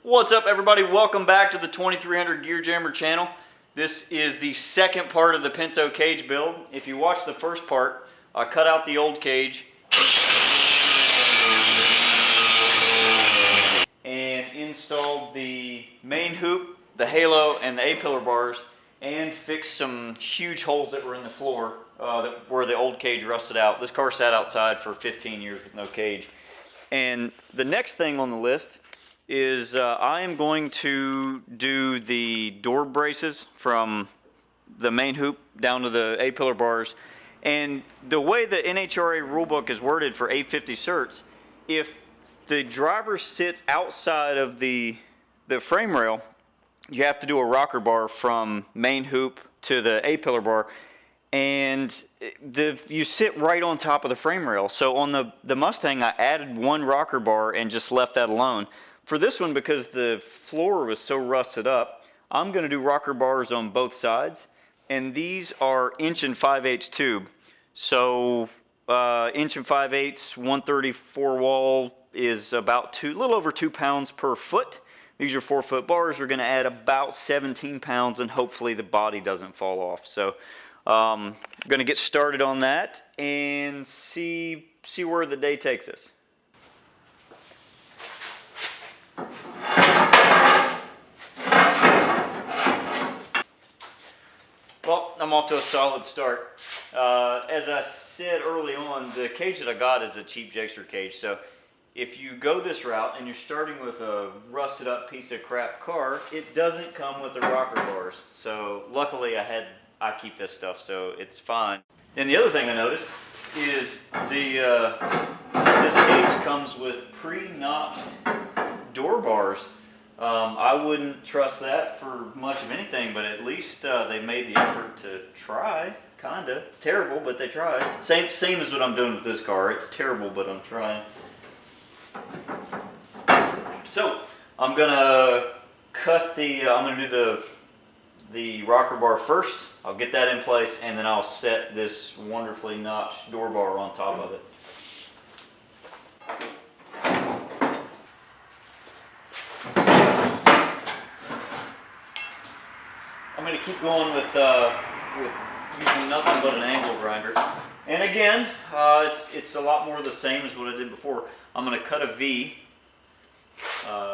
What's up, everybody? Welcome back to the 2300 Gear Jammer channel. This is the second part of the Pinto cage build. If you watch the first part, I cut out the old cage and installed the main hoop, the halo, and the A-pillar bars, and fixed some huge holes that were in the floor where the old cage rusted out. This car sat outside for 15 years with no cage. And the next thing on the list is I am going to do the door braces from the main hoop down to the A-pillar bars. And the way the NHRA rulebook is worded for 850 certs, if the driver sits outside of the frame rail, you have to do a rocker bar from main hoop to the A-pillar bar, and you sit right on top of the frame rail. So on the Mustang, I added one rocker bar and just left that alone. For this one, because the floor was so rusted up, I'm going to do rocker bars on both sides, and these are 1 5/8" tube. So 1 5/8", 134 wall is about a little over 2 pounds per foot. These are 4-foot bars. We're going to add about 17 pounds, and hopefully the body doesn't fall off. So I'm going to get started on that and see where the day takes us. Well, I'm off to a solid start. As I said early on, the cage that I got is a cheap Jexter cage. So if you go this route and you're starting with a rusted up piece of crap car, it doesn't come with the rocker bars. So luckily I keep this stuff, so it's fine. And the other thing I noticed is this cage comes with pre-notched door bars. I wouldn't trust that for much of anything, but at least they made the effort to try, kinda. It's terrible, but they tried. Same as what I'm doing with this car. It's terrible, but I'm trying. So I'm gonna do the rocker bar first. I'll get that in place, and then I'll set this wonderfully notched door bar on top of it. I'm going to keep going with using nothing but an angle grinder. And again, it's a lot more the same as what I did before. I'm going to cut a V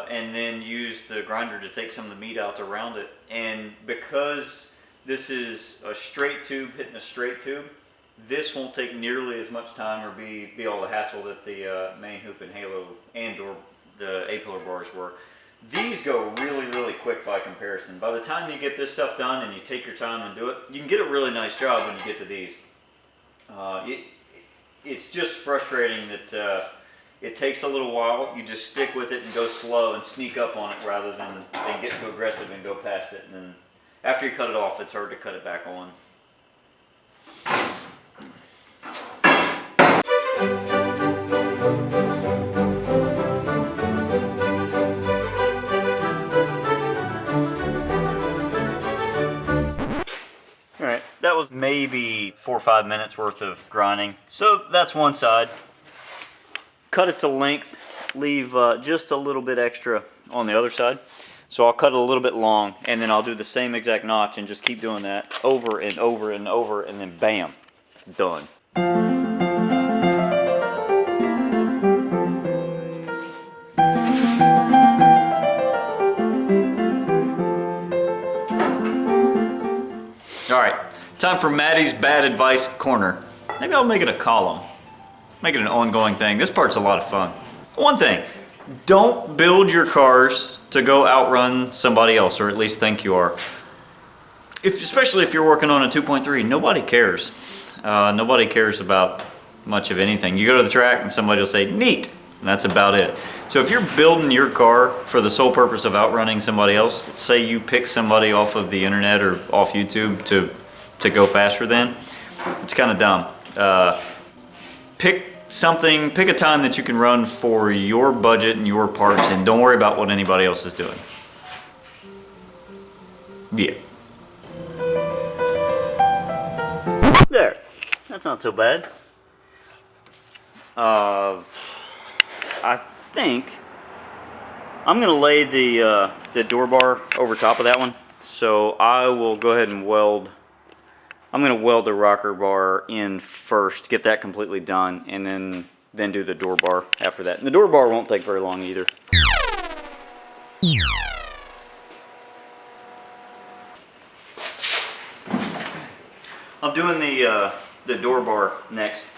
and then use the grinder to take some of the meat out around it. And because this is a straight tube hitting a straight tube, this won't take nearly as much time or be all the hassle that the main hoop and halo or the A-pillar bars were. These go really, really quick by comparison. By the time you get this stuff done and you take your time and do it, you can get a really nice job when you get to these. It's just frustrating that it takes a little while. You just stick with it and go slow and sneak up on it rather than get too aggressive and go past it. And then after you cut it off, it's hard to cut it back on. That was maybe 4 or 5 minutes worth of grinding. So that's one side. Cut it to length, leave just a little bit extra on the other side. So I'll cut it a little bit long, and then I'll do the same exact notch and just keep doing that over and over and over, and then bam, done. All right. Time for Maddie's Bad Advice Corner. Maybe I'll make it a column. Make it an ongoing thing. This part's a lot of fun. One thing, don't build your cars to go outrun somebody else, or at least think you are. Especially if you're working on a 2.3, nobody cares. Nobody cares about much of anything. You go to the track and somebody will say, neat, and that's about it. So if you're building your car for the sole purpose of outrunning somebody else, say you pick somebody off of the internet or off YouTube to go faster than, it's kind of dumb. Pick a time that you can run for your budget and your parts, and don't worry about what anybody else is doing. Yeah. There, that's not so bad. I think I'm gonna lay the door bar over top of that one. So I will go ahead and weld. I'm gonna weld the rocker bar in first, get that completely done, and then do the door bar after that. And the door bar won't take very long either. I'm doing the door bar next,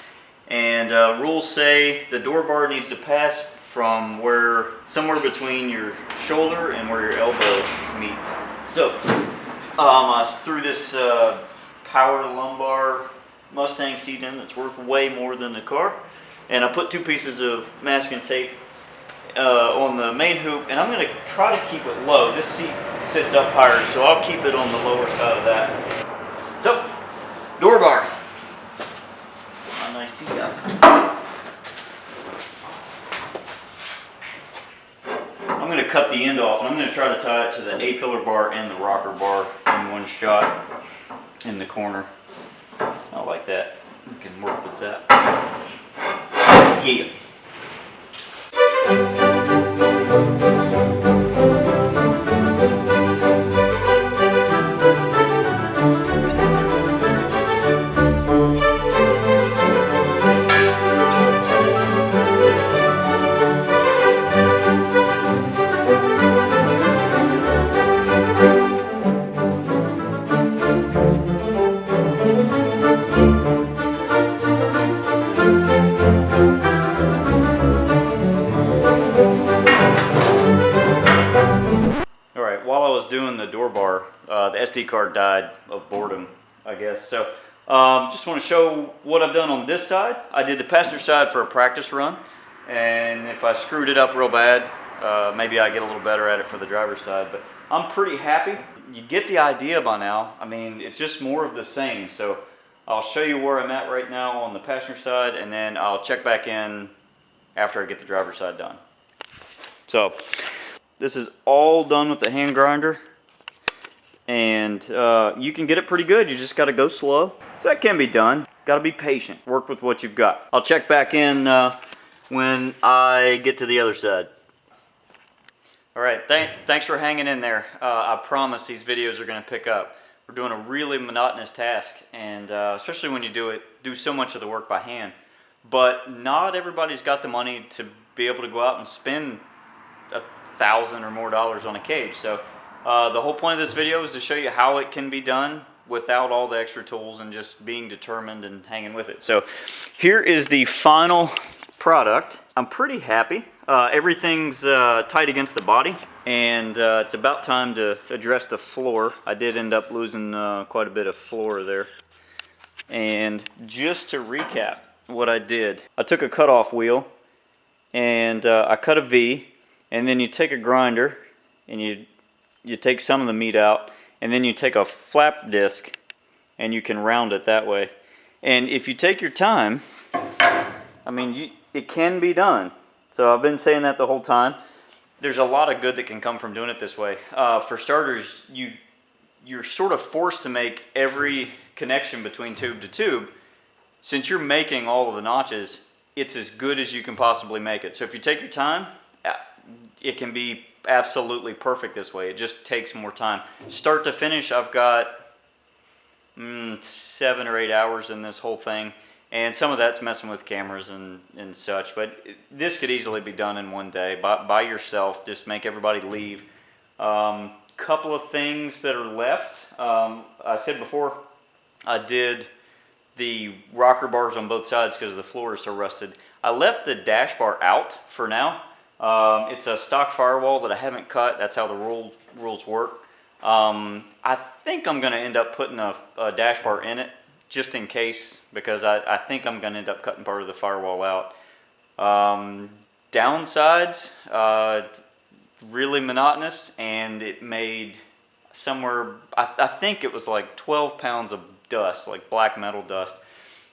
and rules say the door bar needs to pass from somewhere between your shoulder and where your elbow meets. So I threw this power lumbar Mustang seat in that's worth way more than the car, and I put 2 pieces of masking tape on the main hoop, and I'm going to try to keep it low. This seat sits up higher, so I'll keep it on the lower side of that. So, door bar. A nice seat up. I'm going to cut the end off, and I'm going to try to tie it to the A-pillar bar and the rocker bar in one shot in the corner. I like that. We can work with that. Yeah. Doing the door bar, the SD card died of boredom, I guess. So just want to show what I've done on this side. I did the passenger side for a practice run, and if I screwed it up real bad, maybe I get a little better at it for the driver's side, but I'm pretty happy. You get the idea by now. I mean, it's just more of the same. So I'll show you where I'm at right now on the passenger side, and then I'll check back in after I get the driver's side done. So this is all done with the hand grinder, and you can get it pretty good. You just got to go slow. So that can be done. Got to be patient. Work with what you've got. I'll check back in when I get to the other side. All right, thanks for hanging in there. I promise these videos are going to pick up. We're doing a really monotonous task, and especially when you do so much of the work by hand. But not everybody's got the money to be able to go out and spend $1,000 or more on a cage. So the whole point of this video is to show you how it can be done without all the extra tools and just being determined and hanging with it. So here is the final product. I'm pretty happy. Everything's tight against the body, and it's about time to address the floor. I did end up losing quite a bit of floor there. And just to recap what I did, I took a cutoff wheel and I cut a V, and then you take a grinder and you take some of the meat out, and then you take a flap disc and you can round it that way. And if you take your time, I mean, it can be done. So I've been saying that the whole time. There's a lot of good that can come from doing it this way. For starters, you're sort of forced to make every connection between tube to tube. Since you're making all of the notches, it's as good as you can possibly make it. So if you take your time, it can be absolutely perfect this way. It just takes more time. Start to finish, I've got 7 or 8 hours in this whole thing, and some of that's messing with cameras and such, but this could easily be done in one day by yourself. Just make everybody leave. Couple of things that are left. I said before, I did the rocker bars on both sides because the floor is so rusted. I left the dash bar out for now. It's a stock firewall that I haven't cut. That's how the rules work. I think I'm going to end up putting a dash bar in it just in case, because I think I'm going to end up cutting part of the firewall out. Downsides, really monotonous, and it made somewhere, I think it was like 12 pounds of dust, like black metal dust.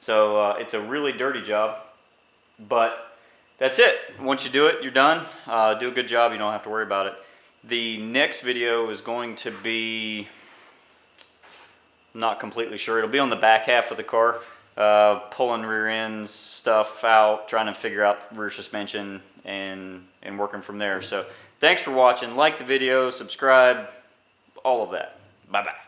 So it's a really dirty job, but that's it. Once you do it, you're done. Do a good job, you don't have to worry about it. The next video is going to be, not completely sure, it'll be on the back half of the car, pulling rear ends stuff out, trying to figure out rear suspension and and working from there. So thanks for watching. Like the video, subscribe, all of that. Bye-bye.